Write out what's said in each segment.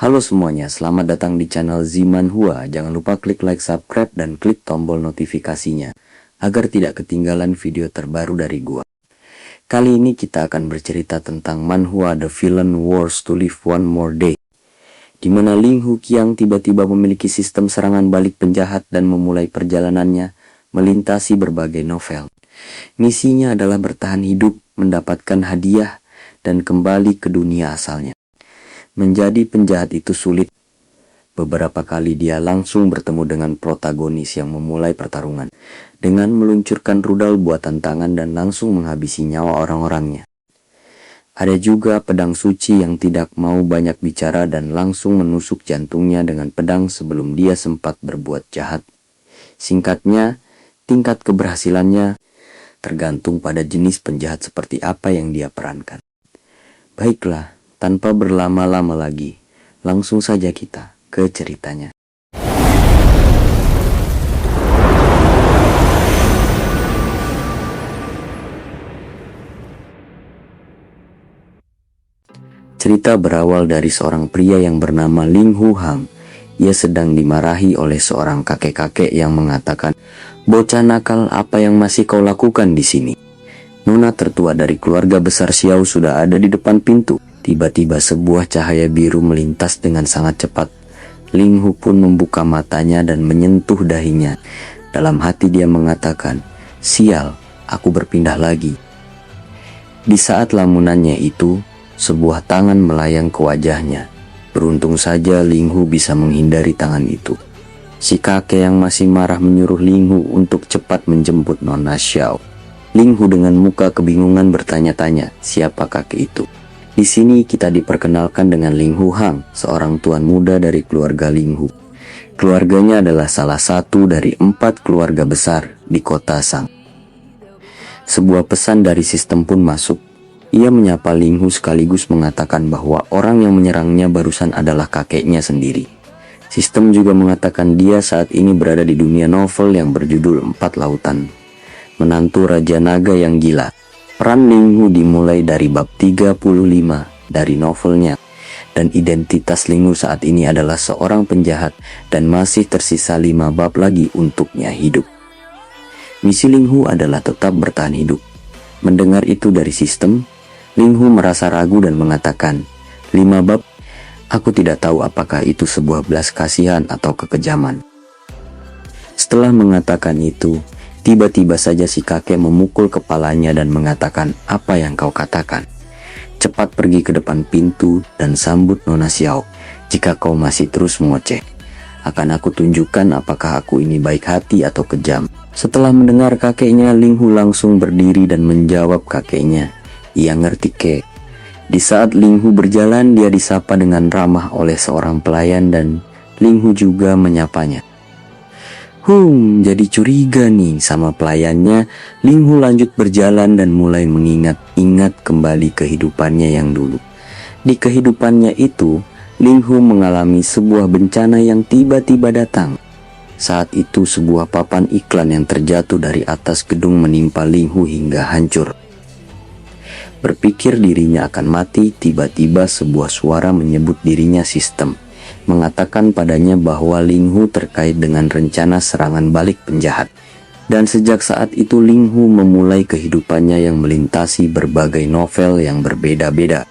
Halo semuanya, selamat datang di channel Ziman Hua. Jangan lupa klik like, subscribe, dan klik tombol notifikasinya agar tidak ketinggalan video terbaru dari gua. Kali ini kita akan bercerita tentang Manhua The Villain Wars to Live One More Day, di mana Ling Hu Qiang tiba-tiba memiliki sistem serangan balik penjahat dan memulai perjalanannya melintasi berbagai novel. Misinya adalah bertahan hidup, mendapatkan hadiah, dan kembali ke dunia asalnya. Menjadi penjahat itu sulit. Beberapa kali dia langsung bertemu dengan protagonis yang memulai pertarungan dengan meluncurkan rudal buatan tangan dan langsung menghabisi nyawa orang-orangnya. Ada juga pedang suci yang tidak mau banyak bicara dan langsung menusuk jantungnya dengan pedang sebelum dia sempat berbuat jahat. Singkatnya, tingkat keberhasilannya tergantung pada jenis penjahat seperti apa yang dia perankan. Baiklah, tanpa berlama-lama lagi, langsung saja kita ke ceritanya. Cerita berawal dari seorang pria yang bernama Ling Hu Hang. Ia sedang dimarahi oleh seorang kakek-kakek yang mengatakan, "Bocah nakal, apa yang masih kau lakukan di sini?" Nona tertua dari keluarga besar Xiao sudah ada di depan pintu. Tiba-tiba sebuah cahaya biru melintas dengan sangat cepat. Ling Hu pun membuka matanya dan menyentuh dahinya. Dalam hati dia mengatakan, "Sial, aku berpindah lagi." Di saat lamunannya itu, sebuah tangan melayang ke wajahnya. Beruntung saja Ling Hu bisa menghindari tangan itu. Si kakek yang masih marah menyuruh Ling Hu untuk cepat menjemput Nona Xiao. Ling Hu dengan muka kebingungan bertanya-tanya, siapa kakek itu? Di sini kita diperkenalkan dengan Ling Hu Hang, seorang tuan muda dari keluarga Ling Hu. Keluarganya adalah salah satu dari 4 keluarga besar di kota Sang. Sebuah pesan dari sistem pun masuk. Ia menyapa Ling Hu sekaligus mengatakan bahwa orang yang menyerangnya barusan adalah kakeknya sendiri. Sistem juga mengatakan dia saat ini berada di dunia novel yang berjudul 4 Lautan. Menantu Raja Naga yang Gila. Peran Ling Hu dimulai dari bab 35 dari novelnya. Dan identitas Ling Hu saat ini adalah seorang penjahat dan masih tersisa 5 bab lagi untuknya hidup. Misi Ling Hu adalah tetap bertahan hidup. Mendengar itu dari sistem, Ling Hu merasa ragu dan mengatakan, 5 bab, aku tidak tahu apakah itu sebuah belas kasihan atau kekejaman. Setelah mengatakan itu, tiba-tiba saja si kakek memukul kepalanya dan mengatakan, apa yang kau katakan? Cepat pergi ke depan pintu dan sambut Nona Xiao. Jika kau masih terus mengoceh, akan aku tunjukkan apakah aku ini baik hati atau kejam. Setelah mendengar kakeknya, Ling Hu langsung berdiri dan menjawab kakeknya. Ia ngerti kek. Di saat Ling Hu berjalan, dia disapa dengan ramah oleh seorang pelayan dan Ling Hu juga menyapanya. Jadi curiga nih sama pelayannya. Ling Hu lanjut berjalan dan mulai mengingat-ingat kembali kehidupannya yang dulu. Di kehidupannya itu, Ling Hu mengalami sebuah bencana yang tiba-tiba datang. Saat itu sebuah papan iklan yang terjatuh dari atas gedung menimpa Ling Hu hingga hancur. Berpikir dirinya akan mati, tiba-tiba sebuah suara menyebut dirinya sistem, mengatakan padanya bahwa Ling Hu terkait dengan rencana serangan balik penjahat. Dan sejak saat itu Ling Hu memulai kehidupannya yang melintasi berbagai novel yang berbeda-beda.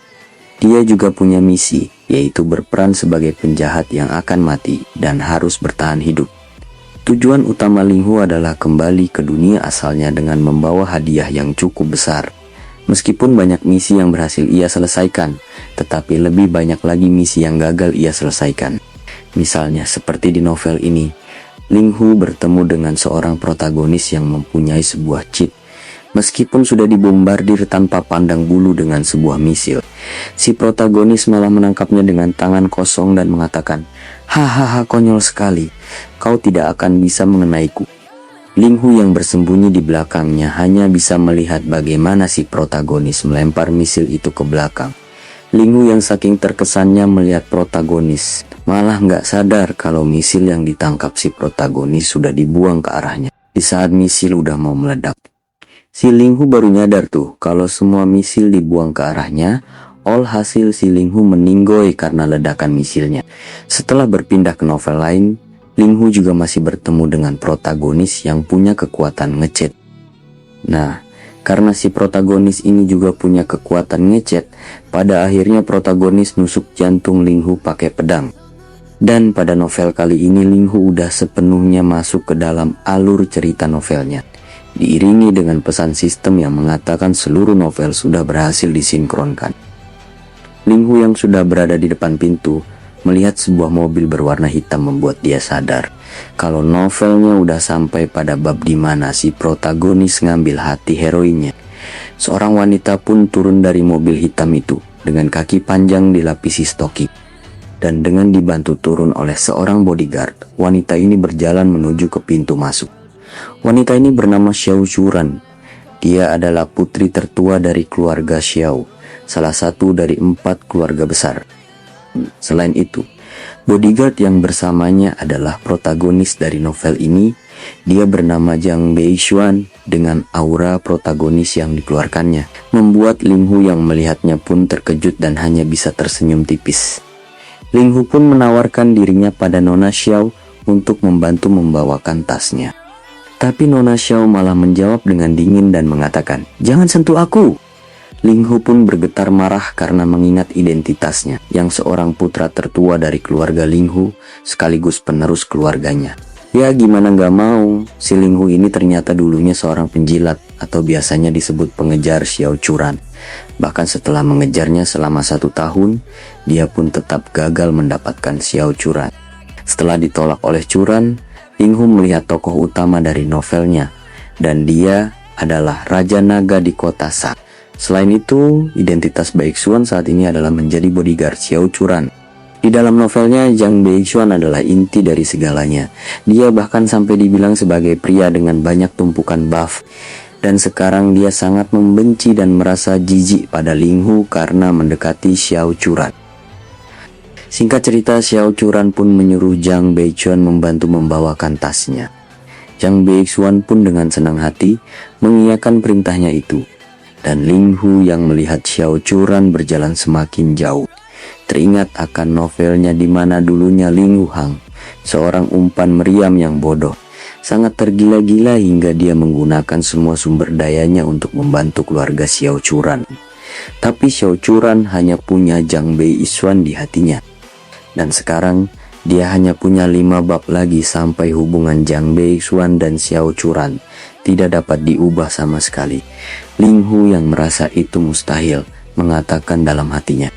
Dia juga punya misi, yaitu berperan sebagai penjahat yang akan mati dan harus bertahan hidup. Tujuan utama Ling Hu adalah kembali ke dunia asalnya dengan membawa hadiah yang cukup besar. Meskipun banyak misi yang berhasil ia selesaikan, tetapi lebih banyak lagi misi yang gagal ia selesaikan. Misalnya seperti di novel ini, Ling Hu bertemu dengan seorang protagonis yang mempunyai sebuah cheat. Meskipun sudah dibombardir tanpa pandang bulu dengan sebuah misil, si protagonis malah menangkapnya dengan tangan kosong dan mengatakan, "Hahaha, konyol sekali, kau tidak akan bisa mengenaiku." Ling Hu yang bersembunyi di belakangnya hanya bisa melihat bagaimana si protagonis melempar misil itu ke belakang. Ling Hu yang saking terkesannya melihat protagonis malah nggak sadar kalau misil yang ditangkap si protagonis sudah dibuang ke arahnya. Di saat misil udah mau meledak, si Ling Hu baru nyadar tuh kalau semua misil dibuang ke arahnya Alhasil si Ling Hu meninggoy karena ledakan misilnya. Setelah berpindah ke novel lain, Ling Hu juga masih bertemu dengan protagonis yang punya kekuatan ngechat. Nah, karena si protagonis ini juga punya kekuatan ngechat, pada akhirnya protagonis nusuk jantung Ling Hu pakai pedang. Dan pada novel kali ini Ling Hu udah sepenuhnya masuk ke dalam alur cerita novelnya, diiringi dengan pesan sistem yang mengatakan seluruh novel sudah berhasil disinkronkan. Ling Hu yang sudah berada di depan pintu melihat sebuah mobil berwarna hitam membuat dia sadar kalau novelnya udah sampai pada bab di mana si protagonis ngambil hati heroinnya. Seorang wanita pun turun dari mobil hitam itu dengan kaki panjang dilapisi stocking. Dan dengan dibantu turun oleh seorang bodyguard, wanita ini berjalan menuju ke pintu masuk. Wanita ini bernama Xiao Churan. Dia adalah putri tertua dari keluarga Xiao, salah satu dari 4 keluarga besar. Selain itu, bodyguard yang bersamanya adalah protagonis dari novel ini. Dia bernama Zhang Beixuan dengan aura protagonis yang dikeluarkannya, membuat Ling Hu yang melihatnya pun terkejut dan hanya bisa tersenyum tipis. Ling Hu pun menawarkan dirinya pada Nona Xiao untuk membantu membawakan tasnya. Tapi Nona Xiao malah menjawab dengan dingin dan mengatakan, "Jangan sentuh aku." Ling Hu pun bergetar marah karena mengingat identitasnya yang seorang putra tertua dari keluarga Ling Hu sekaligus penerus keluarganya. Ya gimana gak mau, si Ling Hu ini ternyata dulunya seorang penjilat atau biasanya disebut pengejar Xiao Churan. Bahkan setelah mengejarnya selama 1 tahun, dia pun tetap gagal mendapatkan Xiao Churan. Setelah ditolak oleh Churan, Ling Hu melihat tokoh utama dari novelnya, dan dia adalah Raja Naga di kota Sa. Selain itu, identitas Baixuan saat ini adalah menjadi bodyguard Xiao Churan. Di dalam novelnya, Zhang Beixuan adalah inti dari segalanya. Dia bahkan sampai dibilang sebagai pria dengan banyak tumpukan buff. Dan sekarang dia sangat membenci dan merasa jijik pada Ling Hu karena mendekati Xiao Churan. Singkat cerita, Xiao Churan pun menyuruh Zhang Beixuan membantu membawakan tasnya. Zhang Beixuan pun dengan senang hati mengiyakan perintahnya itu. Dan Ling Hu yang melihat Xiao Churan berjalan semakin jauh, teringat akan novelnya di mana dulunya Ling Hu Hang, seorang umpan meriam yang bodoh, sangat tergila-gila hingga dia menggunakan semua sumber dayanya untuk membantu keluarga Xiao Churan. Tapi Xiao Churan hanya punya Zhang Beixuan di hatinya. Dan sekarang dia hanya punya 5 bab lagi sampai hubungan Zhang Beixuan dan Xiao Churan tidak dapat diubah sama sekali. Ling Hu yang merasa itu mustahil mengatakan dalam hatinya,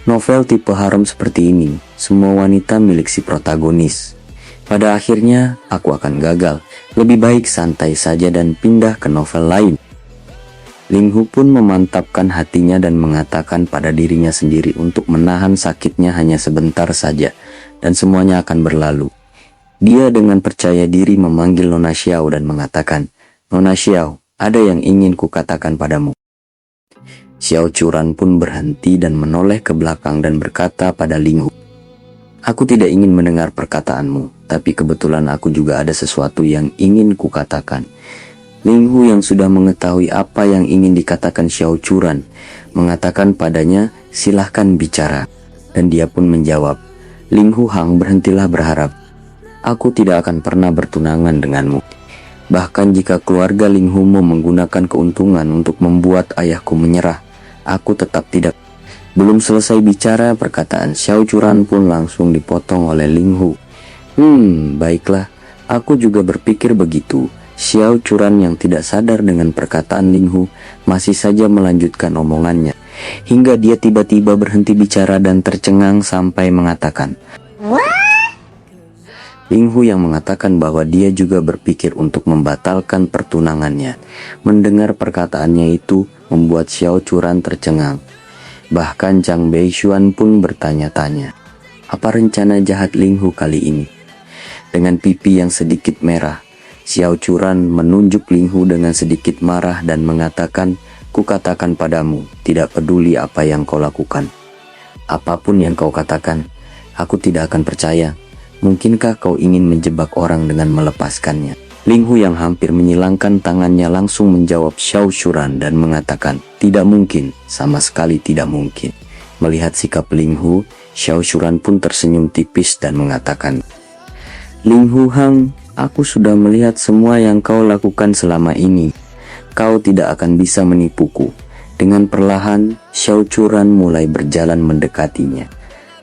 novel tipe harem seperti ini, semua wanita milik si protagonis. Pada akhirnya, aku akan gagal. Lebih baik santai saja dan pindah ke novel lain. Ling Hu pun memantapkan hatinya dan mengatakan pada dirinya sendiri untuk menahan sakitnya hanya sebentar saja, dan semuanya akan berlalu. Dia dengan percaya diri memanggil Nona Xiao dan mengatakan, "Nona Xiao, ada yang ingin kukatakan padamu." Xiao Churan pun berhenti dan menoleh ke belakang dan berkata pada Ling Hu, "Aku tidak ingin mendengar perkataanmu, tapi kebetulan aku juga ada sesuatu yang ingin kukatakan." Ling Hu yang sudah mengetahui apa yang ingin dikatakan Xiao Churan mengatakan padanya, "Silahkan bicara." Dan dia pun menjawab, "Ling Hu Hang, berhentilah berharap. Aku tidak akan pernah bertunangan denganmu. Bahkan jika keluarga Ling Hu mau menggunakan keuntungan untuk membuat ayahku menyerah, aku tetap tidak." Belum selesai bicara, perkataan Xiao Churan pun langsung dipotong oleh Ling Hu. Baiklah, aku juga berpikir begitu." Xiao Churan yang tidak sadar dengan perkataan Ling Hu masih saja melanjutkan omongannya, hingga dia tiba-tiba berhenti bicara dan tercengang sampai mengatakan, Ling Hu yang mengatakan bahwa dia juga berpikir untuk membatalkan pertunangannya. Mendengar perkataannya itu membuat Xiao Churan tercengang. Bahkan Zhang Beixuan pun bertanya-tanya, apa rencana jahat Ling Hu kali ini? Dengan pipi yang sedikit merah, Xiao Churan menunjuk Ling Hu dengan sedikit marah dan mengatakan, "Kukatakan padamu, tidak peduli apa yang kau lakukan. Apapun yang kau katakan, aku tidak akan percaya. Mungkinkah kau ingin menjebak orang dengan melepaskannya?" Ling Hu yang hampir menyilangkan tangannya langsung menjawab Xiao Churan dan mengatakan, "Tidak mungkin, sama sekali tidak mungkin." Melihat sikap Ling Hu, Xiao Churan pun tersenyum tipis dan mengatakan, "Ling Hu Hang, aku sudah melihat semua yang kau lakukan selama ini. Kau tidak akan bisa menipuku." Dengan perlahan, Xiao Churan mulai berjalan mendekatinya.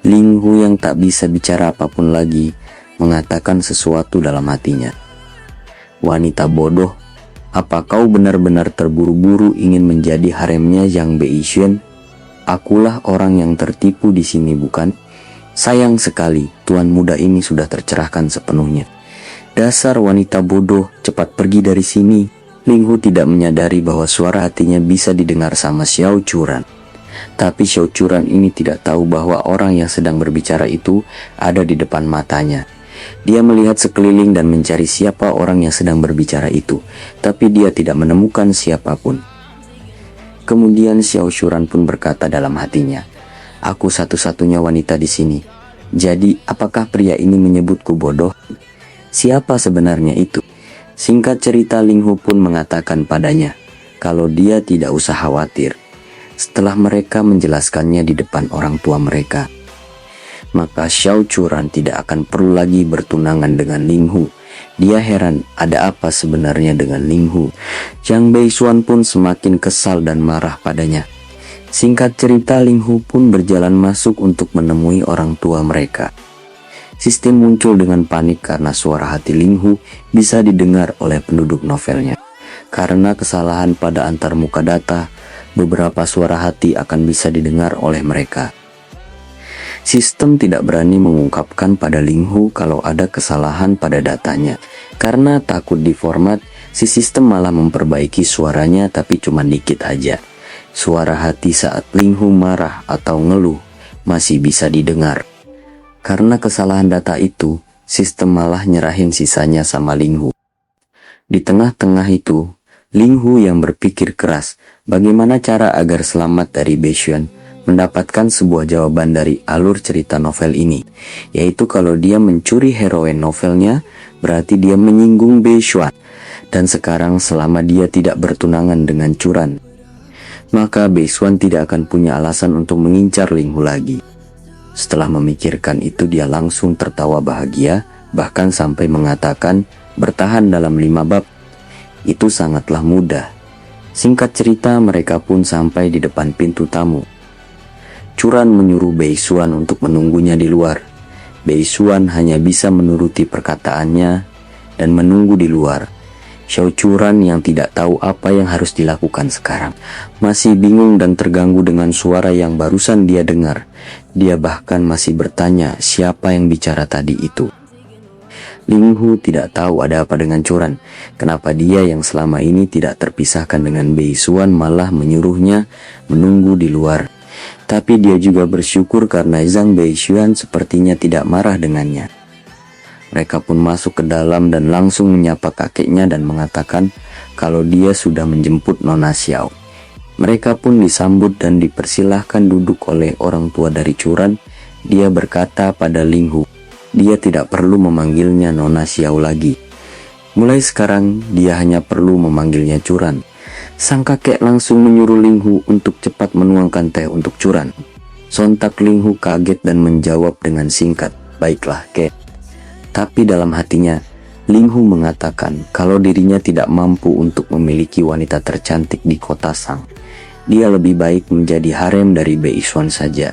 Ling Hu yang tak bisa bicara apapun lagi, mengatakan sesuatu dalam hatinya. "Wanita bodoh, apa kau benar-benar terburu-buru ingin menjadi haremnya Zhang Beixuan? Akulah orang yang tertipu di sini, bukan? Sayang sekali, tuan muda ini sudah tercerahkan sepenuhnya. Dasar wanita bodoh, cepat pergi dari sini." Ling Hu tidak menyadari bahwa suara hatinya bisa didengar sama Xiao Churan. Tapi Xiao Churan ini tidak tahu bahwa orang yang sedang berbicara itu ada di depan matanya. Dia melihat sekeliling dan mencari siapa orang yang sedang berbicara itu, tapi dia tidak menemukan siapapun. Kemudian Xiao Churan pun berkata dalam hatinya, "Aku satu-satunya wanita di sini. Jadi apakah pria ini menyebutku bodoh? Siapa sebenarnya itu?" Singkat cerita, Ling Hu pun mengatakan padanya kalau dia tidak usah khawatir. Setelah mereka menjelaskannya di depan orang tua mereka, maka Xiao Churan tidak akan perlu lagi bertunangan dengan Ling Hu. Dia heran ada apa sebenarnya dengan Ling Hu. Zhang Beixuan pun semakin kesal dan marah padanya. Singkat cerita, Ling Hu pun berjalan masuk untuk menemui orang tua mereka. Sistem muncul dengan panik karena suara hati Ling Hu bisa didengar oleh penduduk novelnya. Karena kesalahan pada antarmuka data, beberapa suara hati akan bisa didengar oleh mereka. Sistem tidak berani mengungkapkan pada Ling Hu kalau ada kesalahan pada datanya. Karena takut diformat, si sistem malah memperbaiki suaranya tapi cuma dikit aja. Suara hati saat Ling Hu marah atau ngeluh masih bisa didengar. Karena kesalahan data itu, sistem malah nyerahin sisanya sama Ling Hu. Di tengah-tengah itu, Ling Hu yang berpikir keras bagaimana cara agar selamat dari Beixuan mendapatkan sebuah jawaban dari alur cerita novel ini, yaitu kalau dia mencuri heroin novelnya, berarti dia menyinggung Beixuan. Dan sekarang selama dia tidak bertunangan dengan Churan, maka Beixuan tidak akan punya alasan untuk mengincar Ling Hu lagi. Setelah memikirkan itu, dia langsung tertawa bahagia, bahkan sampai mengatakan bertahan dalam 5 bab. Itu sangatlah mudah. Singkat cerita, mereka pun sampai di depan pintu tamu. Churan menyuruh Beixuan untuk menunggunya di luar. Beixuan hanya bisa menuruti perkataannya dan menunggu di luar. Xiao Churan yang tidak tahu apa yang harus dilakukan sekarang, masih bingung dan terganggu dengan suara yang barusan dia dengar. Dia bahkan masih bertanya siapa yang bicara tadi itu. Ling Hu tidak tahu ada apa dengan Churan. Kenapa dia yang selama ini tidak terpisahkan dengan Beixuan malah menyuruhnya menunggu di luar. Tapi dia juga bersyukur karena Zhang Beixuan sepertinya tidak marah dengannya. Mereka pun masuk ke dalam dan langsung menyapa kakeknya dan mengatakan kalau dia sudah menjemput Nona Xiao. Mereka pun disambut dan dipersilahkan duduk oleh orang tua dari Churan. Dia berkata pada Ling Hu, dia tidak perlu memanggilnya Nona Xiao lagi. Mulai sekarang dia hanya perlu memanggilnya Churan. Sang kakek langsung menyuruh Ling Hu untuk cepat menuangkan teh untuk Churan. Sontak Ling Hu kaget dan menjawab dengan singkat, "Baiklah, kek." Tapi dalam hatinya, Ling Hu mengatakan kalau dirinya tidak mampu untuk memiliki wanita tercantik di kota Sang. Dia lebih baik menjadi harem dari Beixuan saja.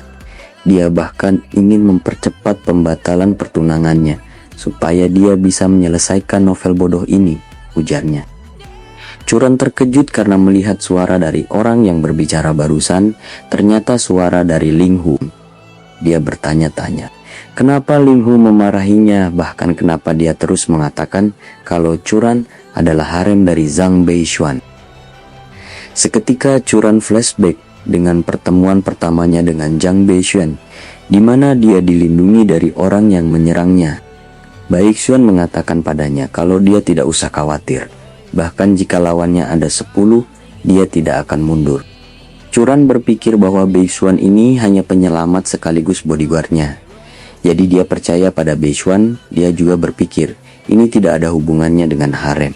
Dia bahkan ingin mempercepat pembatalan pertunangannya supaya dia bisa menyelesaikan novel bodoh ini, ujarnya. Churan terkejut karena melihat suara dari orang yang berbicara barusan, ternyata suara dari Ling Hu. Dia bertanya-tanya, kenapa Ling Hu memarahinya, bahkan kenapa dia terus mengatakan kalau Churan adalah harem dari Zhang Beixuan. Seketika Churan flashback dengan pertemuan pertamanya dengan Zhang Beixuan, di mana dia dilindungi dari orang yang menyerangnya. Beixuan mengatakan padanya kalau dia tidak usah khawatir, bahkan jika lawannya ada 10, dia tidak akan mundur. Churan berpikir bahwa Beixuan ini hanya penyelamat sekaligus bodyguardnya. Jadi dia percaya pada Beixuan. Dia juga berpikir ini tidak ada hubungannya dengan harem.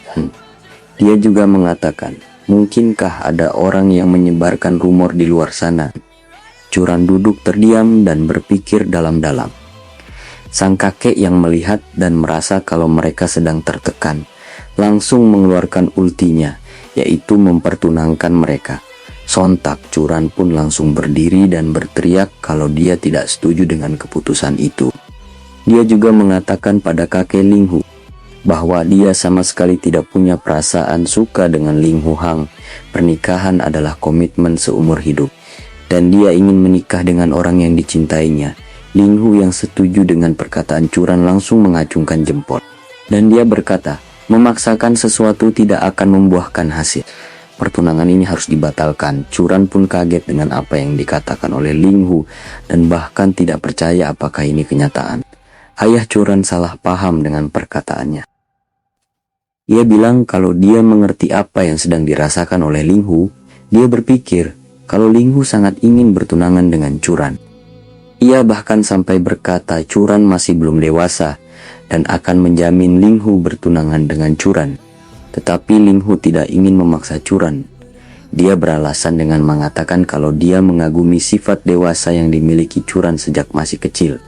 Dia juga mengatakan, mungkinkah ada orang yang menyebarkan rumor di luar sana? Curan duduk terdiam dan berpikir dalam-dalam. Sang kakek yang melihat dan merasa kalau mereka sedang tertekan, langsung mengeluarkan ultinya, yaitu mempertunangkan mereka. Sontak Curan pun langsung berdiri dan berteriak kalau dia tidak setuju dengan keputusan itu. Dia juga mengatakan pada kakek Linghu bahwa dia sama sekali tidak punya perasaan suka dengan Linghu Hang. Pernikahan adalah komitmen seumur hidup, dan dia ingin menikah dengan orang yang dicintainya. Linghu yang setuju dengan perkataan Curan langsung mengacungkan jempol, dan dia berkata, memaksakan sesuatu tidak akan membuahkan hasil. Pertunangan ini harus dibatalkan. Curan pun kaget dengan apa yang dikatakan oleh Linghu dan bahkan tidak percaya apakah ini kenyataan. Ayah Curan salah paham dengan perkataannya. Ia bilang kalau dia mengerti apa yang sedang dirasakan oleh Linghu. Dia berpikir kalau Linghu sangat ingin bertunangan dengan Curan. Ia bahkan sampai berkata Curan masih belum dewasa dan akan menjamin Linghu bertunangan dengan Curan. Tetapi Linghu tidak ingin memaksa Curan. Dia beralasan dengan mengatakan kalau dia mengagumi sifat dewasa yang dimiliki Curan sejak masih kecil.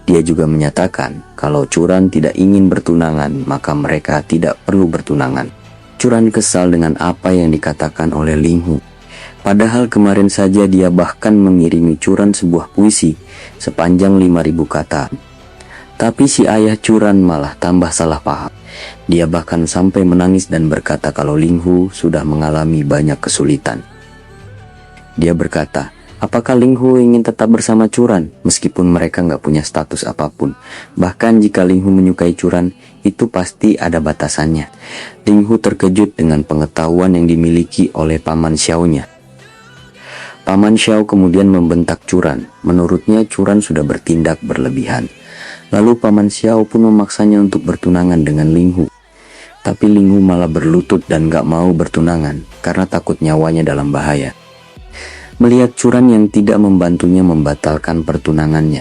Dia juga menyatakan kalau Curan tidak ingin bertunangan, maka mereka tidak perlu bertunangan. Curan kesal dengan apa yang dikatakan oleh Linghu. Padahal kemarin saja dia bahkan mengirimi Curan sebuah puisi sepanjang 5.000 kata. Tapi si ayah Curan malah tambah salah paham. Dia bahkan sampai menangis dan berkata kalau Linghu sudah mengalami banyak kesulitan. Dia berkata, apakah Linghu ingin tetap bersama Curan meskipun mereka nggak punya status apapun? Bahkan jika Linghu menyukai Curan, itu pasti ada batasannya. Linghu terkejut dengan pengetahuan yang dimiliki oleh paman Xiao-nya. Paman Xiao kemudian membentak Curan. Menurutnya Curan sudah bertindak berlebihan. Lalu paman Xiao pun memaksanya untuk bertunangan dengan Linghu. Tapi Linghu malah berlutut dan gak mau bertunangan karena takut nyawanya dalam bahaya. Melihat Curan yang tidak membantunya membatalkan pertunangannya,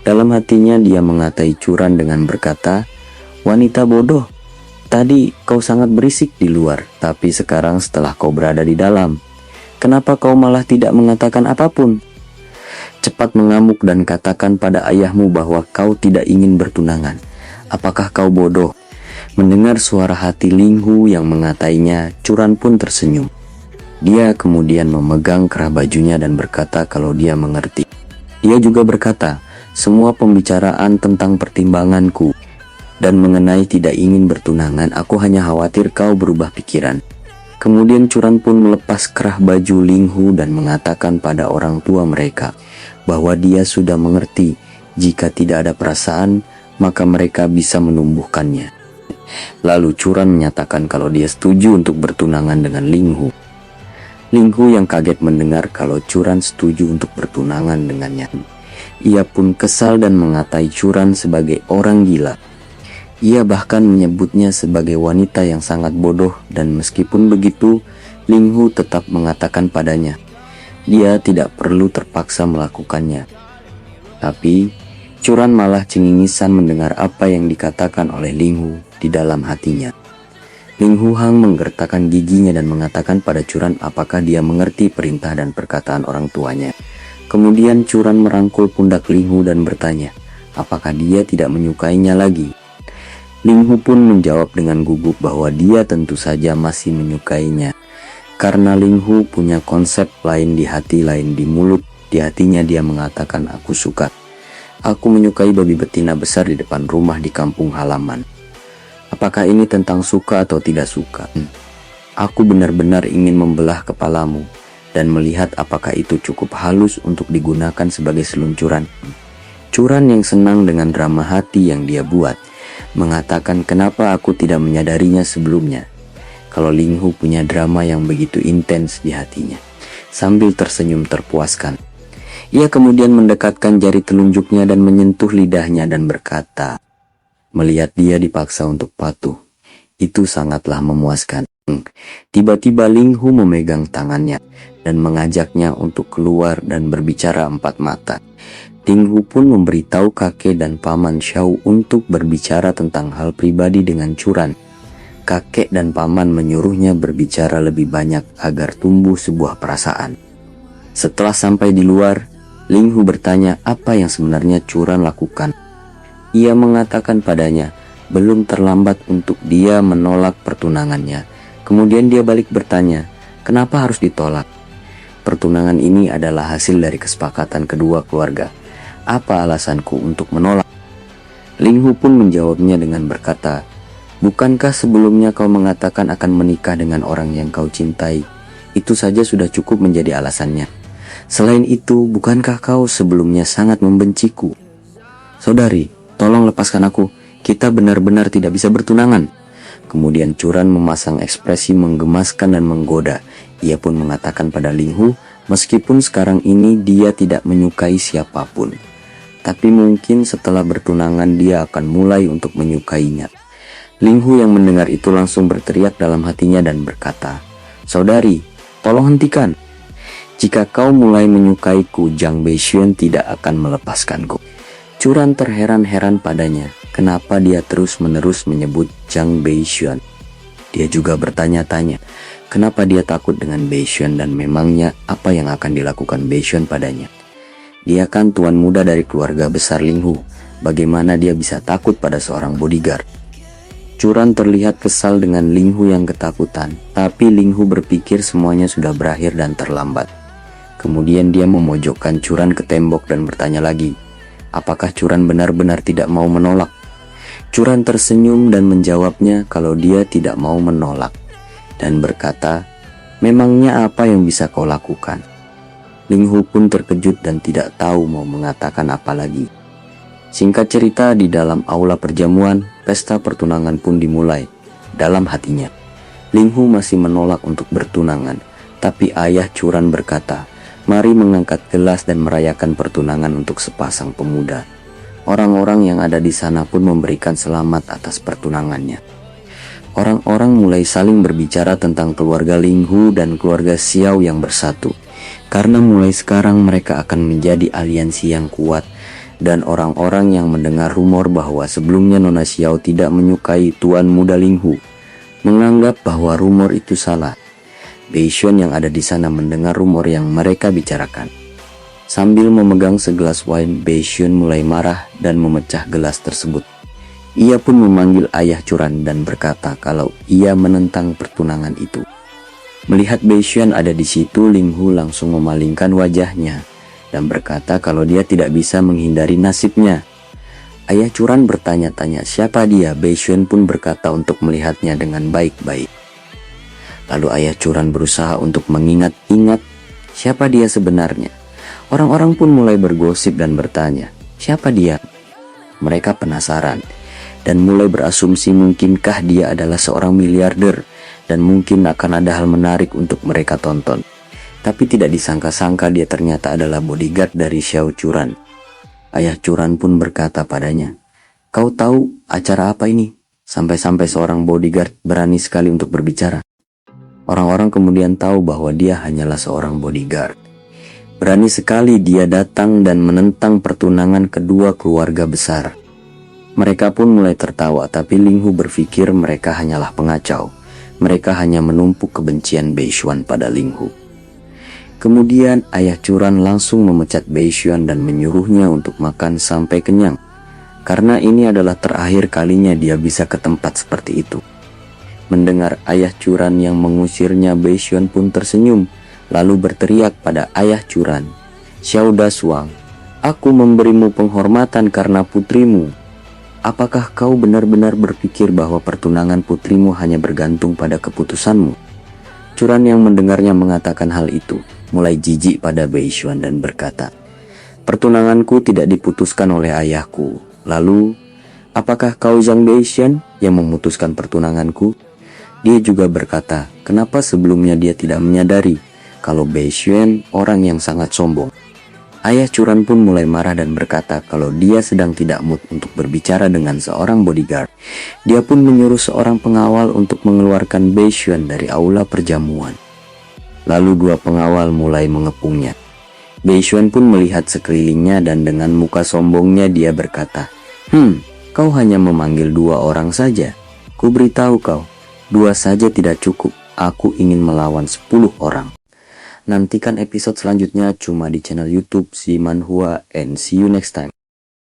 dalam hatinya dia mengatai Curan dengan berkata, wanita bodoh, tadi kau sangat berisik di luar, tapi sekarang setelah kau berada di dalam, kenapa kau malah tidak mengatakan apapun? Cepat mengamuk dan katakan pada ayahmu bahwa kau tidak ingin bertunangan. Apakah kau bodoh? Mendengar suara hati Linghu yang mengatainya, Curan pun tersenyum. Dia kemudian memegang kerah bajunya dan berkata kalau dia mengerti. Dia juga berkata, semua pembicaraan tentang pertimbanganku dan mengenai tidak ingin bertunangan, aku hanya khawatir kau berubah pikiran. Kemudian Curan pun melepas kerah baju Linghu dan mengatakan pada orang tua mereka bahwa dia sudah mengerti jika tidak ada perasaan, maka mereka bisa menumbuhkannya. Lalu Curan menyatakan kalau dia setuju untuk bertunangan dengan Linghu. Linghu yang kaget mendengar kalau Curan setuju untuk bertunangan dengannya. Ia pun kesal dan mengatai Curan sebagai orang gila. Ia bahkan menyebutnya sebagai wanita yang sangat bodoh, dan meskipun begitu, Linghu tetap mengatakan padanya, dia tidak perlu terpaksa melakukannya. Tapi Curan malah cengingisan mendengar apa yang dikatakan oleh Linghu di dalam hatinya. Linghu Hang menggertakkan giginya dan mengatakan pada Curan apakah dia mengerti perintah dan perkataan orang tuanya. Kemudian Curan merangkul pundak Linghu dan bertanya, apakah dia tidak menyukainya lagi? Linghu pun menjawab dengan gugup bahwa dia tentu saja masih menyukainya. Karena Linghu punya konsep lain di hati, lain di mulut. Di hatinya dia mengatakan, aku suka. Aku menyukai babi betina besar di depan rumah di kampung halaman. Apakah ini tentang suka atau tidak suka? Aku benar-benar ingin membelah kepalamu dan melihat apakah itu cukup halus untuk digunakan sebagai seluncuran. Curan yang senang dengan drama hati yang dia buat, mengatakan kenapa aku tidak menyadarinya sebelumnya. Kalau Linghu punya drama yang begitu intens di hatinya. Sambil tersenyum terpuaskan, ia kemudian mendekatkan jari telunjuknya dan menyentuh lidahnya dan berkata, melihat dia dipaksa untuk patuh, itu sangatlah memuaskan. Tiba-tiba Linghu memegang tangannya dan mengajaknya untuk keluar dan berbicara empat mata. Linghu pun memberitahu kakek dan paman Xiao untuk berbicara tentang hal pribadi dengan Curan. Kakek dan paman menyuruhnya berbicara lebih banyak agar tumbuh sebuah perasaan. Setelah sampai di luar, Ling Hu bertanya apa yang sebenarnya Curan lakukan. Ia mengatakan padanya, belum terlambat untuk dia menolak pertunangannya. Kemudian dia balik bertanya, kenapa harus ditolak? Pertunangan ini adalah hasil dari kesepakatan kedua keluarga. Apa alasanku untuk menolak? Ling Hu pun menjawabnya dengan berkata, bukankah sebelumnya kau mengatakan akan menikah dengan orang yang kau cintai? Itu saja sudah cukup menjadi alasannya. Selain itu, bukankah kau sebelumnya sangat membenciku? Saudari, tolong lepaskan aku. Kita benar-benar tidak bisa bertunangan. Kemudian Curan memasang ekspresi menggemaskan dan menggoda. Ia pun mengatakan pada Ling Hu, meskipun sekarang ini dia tidak menyukai siapapun, tapi mungkin setelah bertunangan dia akan mulai untuk menyukainya. Ling Hu yang mendengar itu langsung berteriak dalam hatinya dan berkata, saudari, tolong hentikan. Jika kau mulai menyukaiku, Zhang Beixuan tidak akan melepaskanku. Curan terheran-heran padanya, kenapa dia terus-menerus menyebut Zhang Beixuan. Dia juga bertanya-tanya, kenapa dia takut dengan Beixuan dan memangnya apa yang akan dilakukan Beixuan padanya. Dia kan tuan muda dari keluarga besar Ling Hu, bagaimana dia bisa takut pada seorang bodyguard? Curan terlihat kesal dengan Ling Hu yang ketakutan, tapi Ling Hu berpikir semuanya sudah berakhir dan terlambat. Kemudian dia memojokkan Curan ke tembok dan bertanya lagi, apakah Curan benar-benar tidak mau menolak? Curan tersenyum dan menjawabnya kalau dia tidak mau menolak, dan berkata, memangnya apa yang bisa kau lakukan? Ling Hu pun terkejut dan tidak tahu mau mengatakan apa lagi. Singkat cerita, di dalam aula perjamuan, pesta pertunangan pun dimulai. Dalam hatinya, Ling Hu masih menolak untuk bertunangan, tapi ayah Curan berkata, mari mengangkat gelas dan merayakan pertunangan untuk sepasang pemuda. Orang-orang yang ada di sana pun memberikan selamat atas pertunangannya. Orang-orang mulai saling berbicara tentang keluarga Ling Hu dan keluarga Xiao yang bersatu, karena mulai sekarang mereka akan menjadi aliansi yang kuat. Dan orang-orang yang mendengar rumor bahwa sebelumnya Nona Xiao tidak menyukai tuan muda Ling Hu menganggap bahwa rumor itu salah. Beixuan yang ada di sana mendengar rumor yang mereka bicarakan. Sambil memegang segelas wine, Beixuan mulai marah dan memecah gelas tersebut. Ia pun memanggil ayah Curan dan berkata kalau ia menentang pertunangan itu. Melihat Beixuan ada di situ, Ling Hu langsung memalingkan wajahnya dan berkata kalau dia tidak bisa menghindari nasibnya. Ayah Curan bertanya-tanya siapa dia. Beixuan pun berkata untuk melihatnya dengan baik-baik. Lalu ayah Curan berusaha untuk mengingat-ingat siapa dia sebenarnya. Orang-orang pun mulai bergosip dan bertanya, siapa dia? Mereka penasaran dan mulai berasumsi mungkinkah dia adalah seorang miliarder dan mungkin akan ada hal menarik untuk mereka tonton. Tapi tidak disangka-sangka dia ternyata adalah bodyguard dari Xiao Curan. Ayah Curan pun berkata padanya, kau tahu acara apa ini? Sampai-sampai seorang bodyguard berani sekali untuk berbicara. Orang-orang kemudian tahu bahwa dia hanyalah seorang bodyguard. Berani sekali dia datang dan menentang pertunangan kedua keluarga besar. Mereka pun mulai tertawa, tapi Ling Hu berpikir mereka hanyalah pengacau. Mereka hanya menumpuk kebencian Beixuan pada Ling Hu. Kemudian ayah Curan langsung memecat Beixuan dan menyuruhnya untuk makan sampai kenyang. Karena ini adalah terakhir kalinya dia bisa ke tempat seperti itu. Mendengar ayah Curan yang mengusirnya, Beixuan pun tersenyum, lalu berteriak pada ayah Curan, Xiao Dashuang, aku memberimu penghormatan karena putrimu. Apakah kau benar-benar berpikir bahwa pertunangan putrimu hanya bergantung pada keputusanmu? Curan yang mendengarnya mengatakan hal itu, mulai jijik pada Beixuan dan berkata, pertunanganku tidak diputuskan oleh ayahku. Lalu, apakah kau Zhang Beixuan yang memutuskan pertunanganku? Dia juga berkata, kenapa sebelumnya dia tidak menyadari kalau Beixuan orang yang sangat sombong. Ayah Curan pun mulai marah dan berkata kalau dia sedang tidak mood untuk berbicara dengan seorang bodyguard. Dia pun menyuruh seorang pengawal untuk mengeluarkan Beixuan dari aula perjamuan. Lalu dua pengawal mulai mengepungnya. Beixuan pun melihat sekelilingnya dan dengan muka sombongnya dia berkata, kau hanya memanggil dua orang saja. Ku beritahu kau, dua saja tidak cukup, aku ingin melawan 10 orang. Nantikan episode selanjutnya cuma di channel YouTube si Manhua, and see you next time.